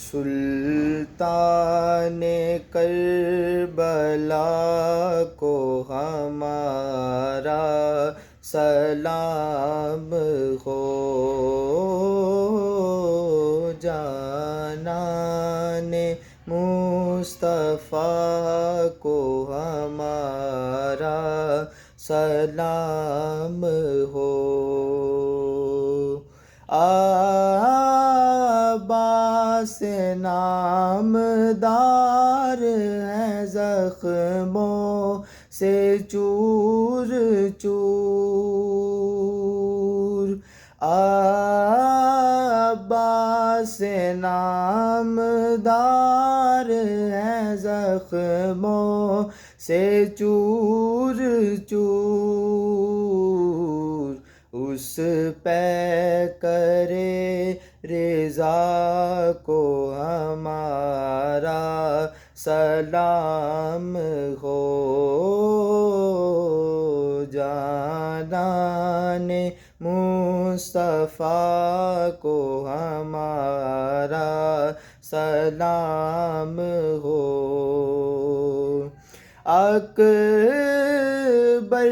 سلطان کربلا کو ہمارا سلام ہو، جانان مصطفیٰ کو ہمارا سلام ہو۔ عباس نامدار ہیں زخموں سے چور چور، عباس نامدار ہیں زخموں سے چور چور، اس پہ کرے رضا کو ہمارا سلام ہو، جانان مصطفیٰ کو ہمارا سلام ہو۔ اکبر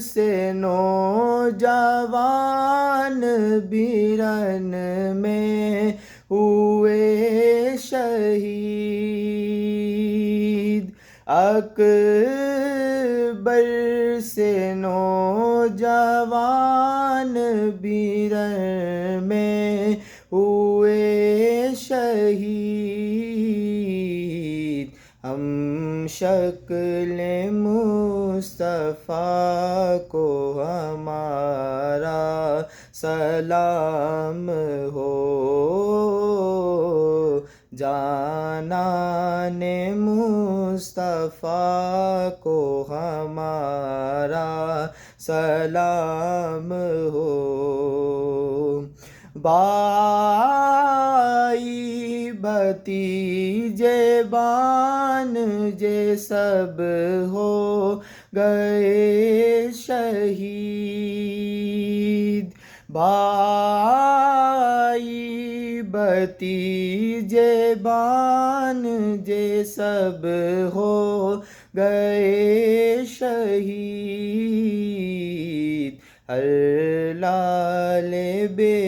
سے نوجوان بیرن میں ہوئے شہید، اکبر سے نوجوان بیرن میں ہوئے شہید، ہم شکل مصطفیٰ کو ہمارا سلام ہو، جانان مصطفیٰ کو ہمارا سلام ہو۔ بھائی بھتیجے بانجے سب ہو گئے شہید، بھائی بھتیجے بانجے سب ہو گئے شہید، ہر لال بے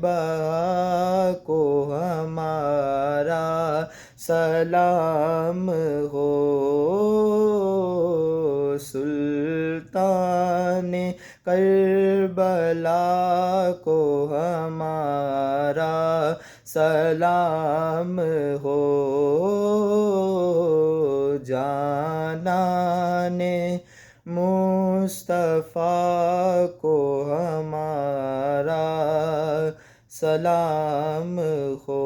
بہا کو ہمارا سلام ہو، سلطان کربلا کو ہمارا سلام ہو، جانان مصطفیٰ کو ہمارا سلام ہو۔